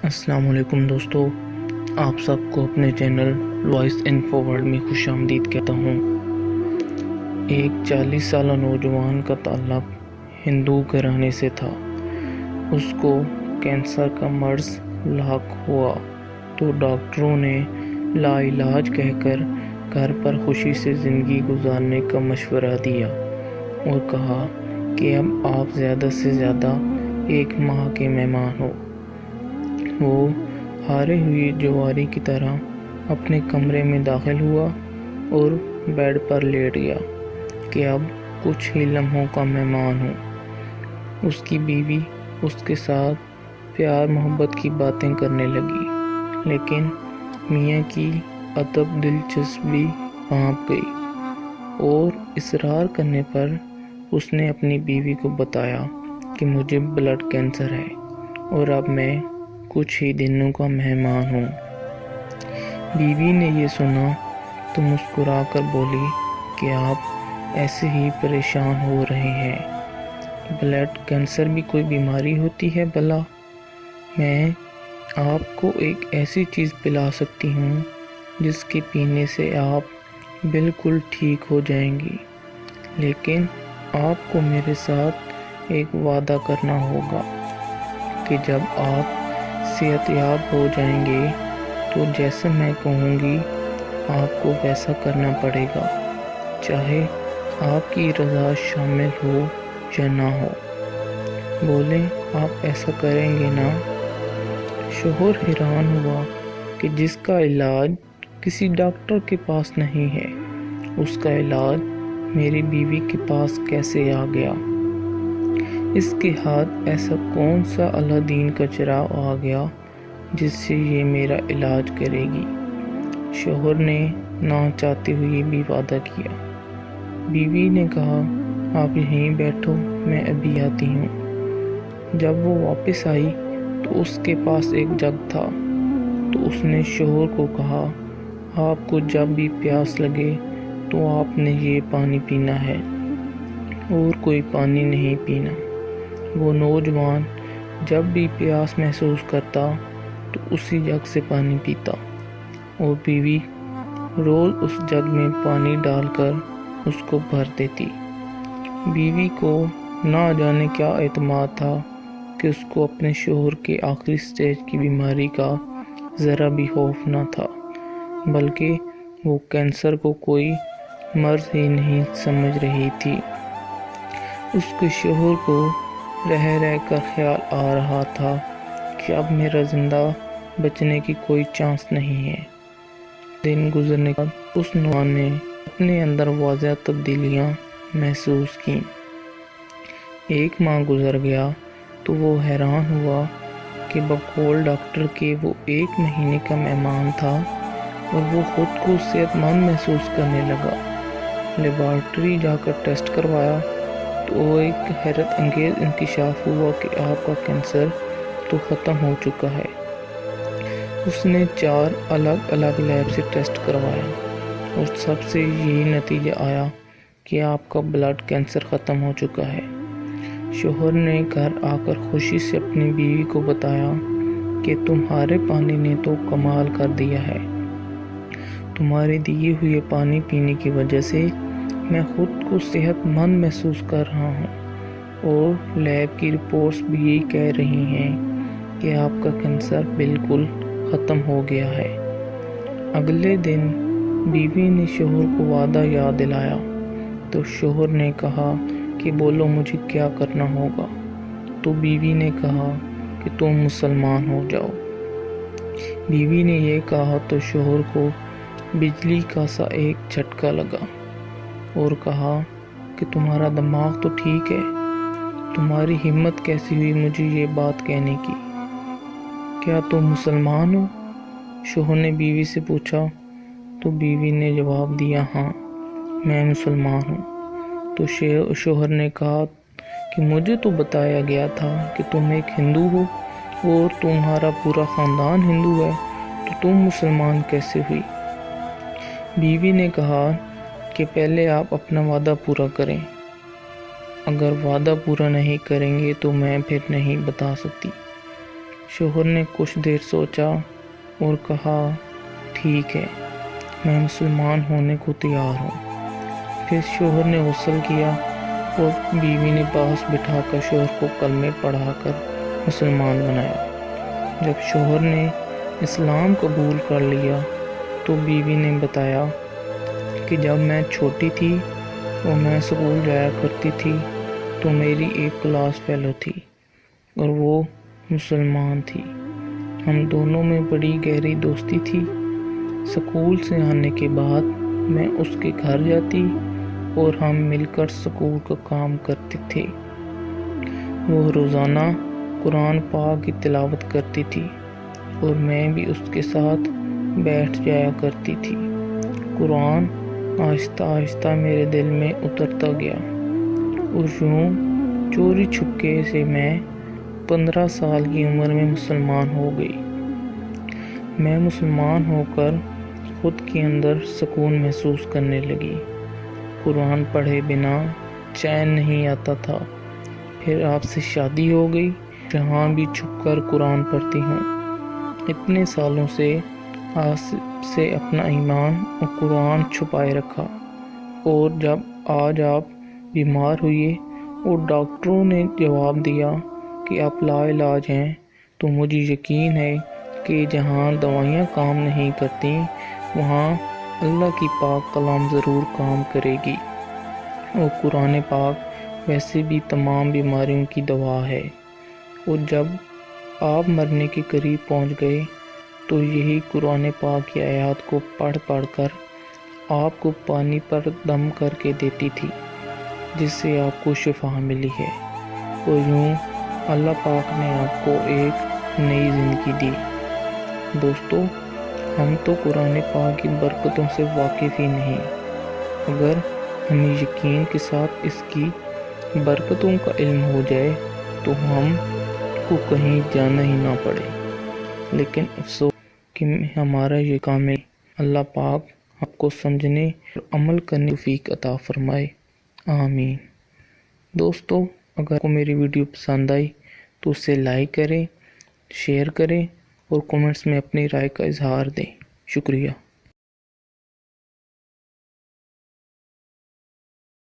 السلام علیکم دوستو، آپ سب کو اپنے چینل وائس انفو ورلڈ میں خوش آمدید کہتا ہوں۔ ایک 40 سالہ نوجوان کا تعلق ہندو گھرانے سے تھا۔ اس کو کینسر کا مرض لاحق ہوا تو ڈاکٹروں نے لا علاج کہہ کر گھر پر خوشی سے زندگی گزارنے کا مشورہ دیا اور کہا کہ اب آپ زیادہ سے زیادہ 1 ماہ کے مہمان ہو۔ وہ ہارے ہوئے جواری کی طرح اپنے کمرے میں داخل ہوا اور بیڈ پر لیٹ گیا کہ اب کچھ ہی لمحوں کا مہمان ہوں۔ اس کی بیوی اس کے ساتھ پیار محبت کی باتیں کرنے لگی، لیکن میاں کی ادب دلچسپی بھانپ گئی اور اصرار کرنے پر اس نے اپنی بیوی کو بتایا کہ مجھے بلڈ کینسر ہے اور اب میں کچھ ہی دنوں کا مہمان ہوں۔ بیوی نے یہ سنا تو مسکرا کر بولی کہ آپ ایسے ہی پریشان ہو رہے ہیں، بلڈ کینسر بھی کوئی بیماری ہوتی ہے بھلا؟ میں آپ کو ایک ایسی چیز پلا سکتی ہوں جس کے پینے سے آپ بالکل ٹھیک ہو جائیں گی، لیکن آپ کو میرے ساتھ ایک وعدہ کرنا ہوگا کہ جب آپ صحت یاب ہو جائیں گے تو جیسا میں کہوں گی آپ کو ویسا کرنا پڑے گا، چاہے آپ کی رضا شامل ہو یا نہ ہو۔ بولے آپ ایسا کریں گے نا؟ شوہر حیران ہوا کہ جس کا علاج کسی ڈاکٹر کے پاس نہیں ہے، اس کا علاج میری بیوی کے پاس کیسے آ گیا؟ اس کے ہاتھ ایسا کون سا اللہ دین کا چراغ آ گیا جس سے یہ میرا علاج کرے گی؟ شوہر نے نہ چاہتے ہوئے بھی وعدہ کیا۔ بیوی نے کہا آپ یہیں بیٹھو، میں ابھی آتی ہوں۔ جب وہ واپس آئی تو اس کے پاس ایک جگ تھا، تو اس نے شوہر کو کہا آپ کو جب بھی پیاس لگے تو آپ نے یہ پانی پینا ہے اور کوئی پانی نہیں پینا۔ وہ نوجوان جب بھی پیاس محسوس کرتا تو اسی جگ سے پانی پیتا اور بیوی روز اس جگ میں پانی ڈال کر اس کو بھر دیتی۔ بیوی کو نہ جانے کیا اعتماد تھا کہ اس کو اپنے شوہر کے آخری سٹیج کی بیماری کا ذرا بھی خوف نہ تھا، بلکہ وہ کینسر کو کوئی مرض ہی نہیں سمجھ رہی تھی۔ اس کے شوہر کو رہ رہ کر خیال آ رہا تھا کہ اب میرا زندہ بچنے کی کوئی چانس نہیں ہے۔ دن گزرنے کے بعد اس نوجوان نے اپنے اندر واضح تبدیلیاں محسوس کیں۔ 1 ماہ گزر گیا تو وہ حیران ہوا کہ بقول ڈاکٹر کے وہ 1 مہینے کا مہمان تھا اور وہ خود کو صحت مند محسوس کرنے لگا۔ لیبارٹری جا کر ٹیسٹ کروایا تو ایک حیرت انگیز انکشاف ہوا کہ آپ کا کینسر تو ختم ہو چکا ہے۔ اس نے 4 الگ الگ لیب سے ٹیسٹ کروایا اور سب سے یہی نتیجہ آیا کہ آپ کا بلڈ کینسر ختم ہو چکا ہے۔ شوہر نے گھر آ کر خوشی سے اپنی بیوی کو بتایا کہ تمہارے پانی نے تو کمال کر دیا ہے، تمہارے دیے ہوئے پانی پینے کی وجہ سے میں خود کو صحت مند محسوس کر رہا ہوں اور لیب کی رپورٹس بھی یہی کہہ رہی ہیں کہ آپ کا کینسر بالکل ختم ہو گیا ہے۔ اگلے دن بیوی نے شوہر کو وعدہ یاد دلایا تو شوہر نے کہا کہ بولو مجھے کیا کرنا ہوگا؟ تو بیوی نے کہا کہ تم مسلمان ہو جاؤ۔ بیوی نے یہ کہا تو شوہر کو بجلی کا سا ایک جھٹکا لگا اور کہا کہ تمہارا دماغ تو ٹھیک ہے، تمہاری ہمت کیسی ہوئی مجھے یہ بات کہنے کی؟ کیا تم مسلمان ہو؟ شوہر نے بیوی سے پوچھا تو بیوی نے جواب دیا ہاں میں مسلمان ہوں۔ تو شوہر نے کہا کہ مجھے تو بتایا گیا تھا کہ تم ایک ہندو ہو اور تمہارا پورا خاندان ہندو ہے، تو تم مسلمان کیسے ہوئی؟ بیوی نے کہا کہ پہلے آپ اپنا وعدہ پورا کریں، اگر وعدہ پورا نہیں کریں گے تو میں پھر نہیں بتا سکتی۔ شوہر نے کچھ دیر سوچا اور کہا ٹھیک ہے، میں مسلمان ہونے کو تیار ہوں۔ پھر شوہر نے غسل کیا اور بیوی نے پاس بٹھا کر شوہر کو کلمے پڑھا کر مسلمان بنایا۔ جب شوہر نے اسلام قبول کر لیا تو بیوی نے بتایا کہ جب میں چھوٹی تھی اور میں اسکول جایا کرتی تھی تو میری ایک کلاس فیلو تھی اور وہ مسلمان تھی۔ ہم دونوں میں بڑی گہری دوستی تھی۔ اسکول سے آنے کے بعد میں اس کے گھر جاتی اور ہم مل کر اسکول کا کام کرتے تھے۔ وہ روزانہ قرآن پاک کی تلاوت کرتی تھی اور میں بھی اس کے ساتھ بیٹھ جایا کرتی تھی۔ قرآن آہستہ آہستہ میرے دل میں اترتا گیا اور یوں چوری چھپکے سے میں 15 سال کی عمر میں مسلمان ہو گئی۔ میں مسلمان ہو کر خود کے اندر سکون محسوس کرنے لگی۔ قرآن پڑھے بنا چین نہیں آتا تھا۔ پھر آپ سے شادی ہو گئی، جہاں بھی چھپ کر قرآن پڑھتی ہوں۔ اتنے سالوں سے آپ سے اپنا ایمان اور قرآن چھپائے رکھا، اور جب آج آپ بیمار ہوئے اور ڈاکٹروں نے جواب دیا کہ آپ لا علاج ہیں، تو مجھے یقین ہے کہ جہاں دوائیاں کام نہیں کرتی وہاں اللہ کی پاک کلام ضرور کام کرے گی، اور قرآن پاک ویسے بھی تمام بیماریوں کی دوا ہے۔ اور جب آپ مرنے کے قریب پہنچ گئے تو یہی قرآن پاک کی آیات کو پڑھ پڑھ کر آپ کو پانی پر دم کر کے دیتی تھی، جس سے آپ کو شفا ملی ہے، اور یوں اللہ پاک نے آپ کو ایک نئی زندگی دی۔ دوستو، ہم تو قرآن پاک کی برکتوں سے واقف ہی نہیں۔ اگر ہمیں یقین کے ساتھ اس کی برکتوں کا علم ہو جائے تو ہم کو کہیں جانا ہی نہ پڑے، لیکن افسوس کہ ہمارا یہ کامل اللہ پاک آپ کو سمجھنے اور عمل کرنے کی توفیق عطا فرمائے، آمین۔ دوستو، اگر آپ کو میری ویڈیو پسند آئی تو اسے لائک کریں، شیئر کریں اور کمنٹس میں اپنی رائے کا اظہار دیں۔ شکریہ۔